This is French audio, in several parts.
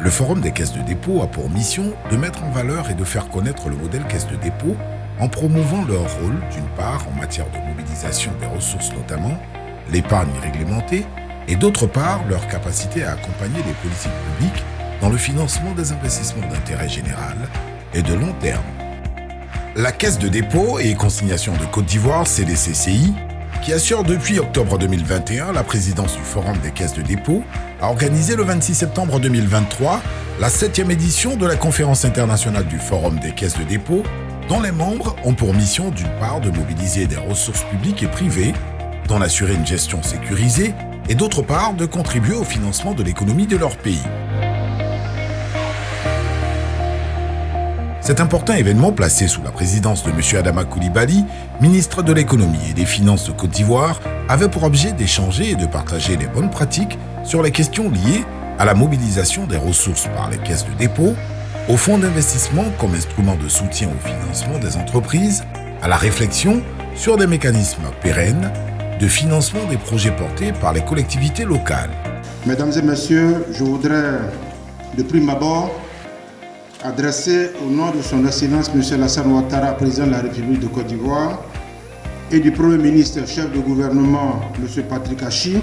Le Forum des caisses de dépôt a pour mission de mettre en valeur et de faire connaître le modèle caisse de dépôt en promouvant leur rôle, d'une part en matière de mobilisation des ressources notamment, l'épargne réglementée, et d'autre part leur capacité à accompagner les politiques publiques dans le financement des investissements d'intérêt général et de long terme. La Caisse de dépôt et consignation de Côte d'Ivoire, CDCCI, qui assure depuis octobre 2021 la présidence du Forum des caisses de dépôt, a organisé le 26 septembre 2023 la 7e édition de la conférence internationale du Forum des caisses de dépôt, dont les membres ont pour mission d'une part de mobiliser des ressources publiques et privées, d'en assurer une gestion sécurisée, et d'autre part de contribuer au financement de l'économie de leur pays. Cet important événement placé sous la présidence de M. Adama Coulibaly, ministre de l'économie et des finances de Côte d'Ivoire, avait pour objet d'échanger et de partager les bonnes pratiques sur les questions liées à la mobilisation des ressources par les caisses de dépôt, au fonds d'investissement comme instrument de soutien au financement des entreprises, à la réflexion sur des mécanismes pérennes de financement des projets portés par les collectivités locales. Mesdames et messieurs, je voudrais de prime abord adresser au nom de son Excellence M. Alassane Ouattara, président de la République de Côte d'Ivoire, et du Premier ministre, chef de gouvernement, M. Patrick Achi,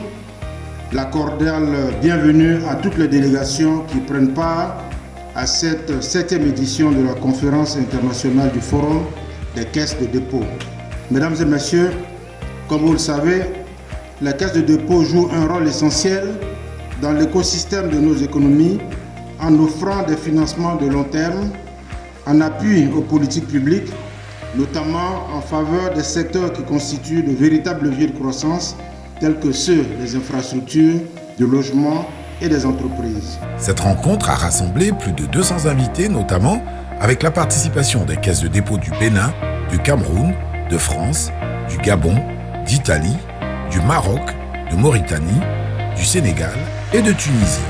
la cordiale bienvenue à toutes les délégations qui prennent part à cette 7e édition de la conférence internationale du Forum des caisses de dépôt. Mesdames et messieurs, comme vous le savez, la caisse de dépôt joue un rôle essentiel dans l'écosystème de nos économies en offrant des financements de long terme, en appui aux politiques publiques, notamment en faveur des secteurs qui constituent de véritables leviers de croissance, tels que ceux des infrastructures, du logement et des entreprises. Cette rencontre a rassemblé plus de 200 invités, notamment avec la participation des caisses de dépôt du Bénin, du Cameroun, de France, du Gabon, d'Italie, du Maroc, de Mauritanie, du Sénégal et de Tunisie.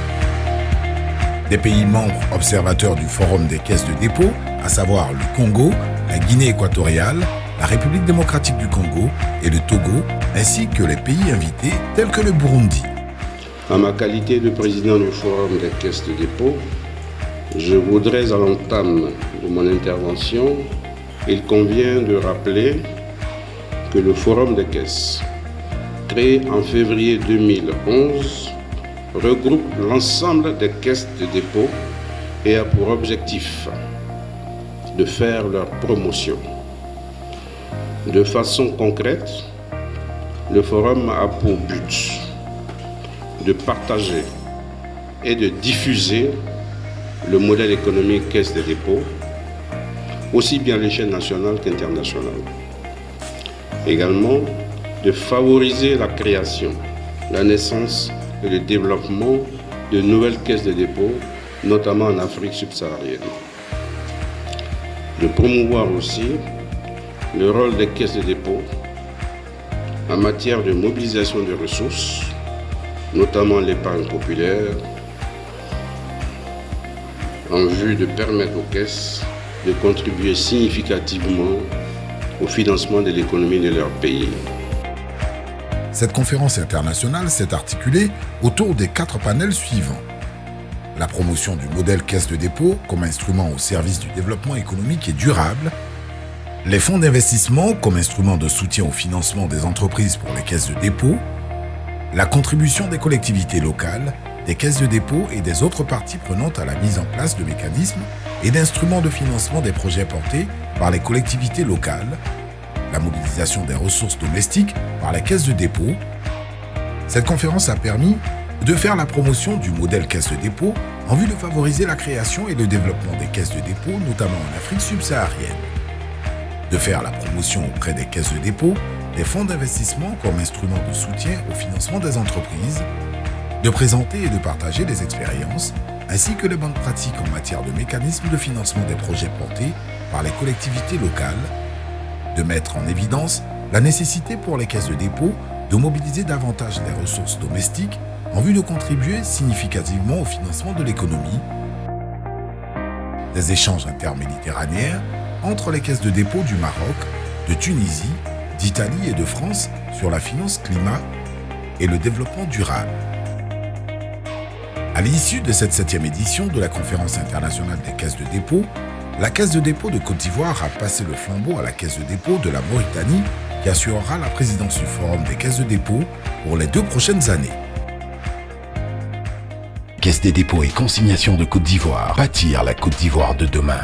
Des pays membres observateurs du Forum des caisses de dépôt, à savoir le Congo, la Guinée équatoriale, la République démocratique du Congo et le Togo, ainsi que les pays invités tels que le Burundi. En ma qualité de président du Forum des caisses de dépôt, je voudrais à l'entame de mon intervention, il convient de rappeler que le Forum des caisses, créé en février 2011, regroupe l'ensemble des caisses de dépôt et a pour objectif de faire leur promotion. De façon concrète, le Forum a pour but de partager et de diffuser le modèle économique caisse de dépôt, aussi bien à l'échelle nationale qu'internationale. Également, de favoriser la création, la naissance et le développement de nouvelles caisses de dépôt, notamment en Afrique subsaharienne. De promouvoir aussi le rôle des caisses de dépôt en matière de mobilisation de ressources, notamment l'épargne populaire, en vue de permettre aux caisses de contribuer significativement au financement de l'économie de leur pays. Cette conférence internationale s'est articulée autour des 4 panels suivants. La promotion du modèle caisse de dépôt comme instrument au service du développement économique et durable, les fonds d'investissement comme instrument de soutien au financement des entreprises pour les caisses de dépôt, la contribution des collectivités locales, des caisses de dépôt et des autres parties prenantes à la mise en place de mécanismes et d'instruments de financement des projets portés par les collectivités locales, la mobilisation des ressources domestiques par la caisse de dépôt. Cette conférence a permis de faire la promotion du modèle caisse de dépôt en vue de favoriser la création et le développement des caisses de dépôt, notamment en Afrique subsaharienne. De faire la promotion auprès des caisses de dépôt des fonds d'investissement comme instrument de soutien au financement des entreprises, de présenter et de partager des expériences ainsi que les bonnes pratiques en matière de mécanismes de financement des projets portés par les collectivités locales, de mettre en évidence la nécessité pour les caisses de dépôt de mobiliser davantage les ressources domestiques en vue de contribuer significativement au financement de l'économie, des échanges interméditerranéens entre les caisses de dépôt du Maroc, de Tunisie, d'Italie et de France sur la finance climat et le développement durable. À l'issue de cette 7e édition de la Conférence internationale des caisses de dépôt, la Caisse de dépôt de Côte d'Ivoire a passé le flambeau à la Caisse de dépôt de la Mauritanie qui assurera la présidence du Forum des caisses de dépôt pour les 2 prochaines années. Caisse des dépôts et consignations de Côte d'Ivoire, bâtir la Côte d'Ivoire de demain.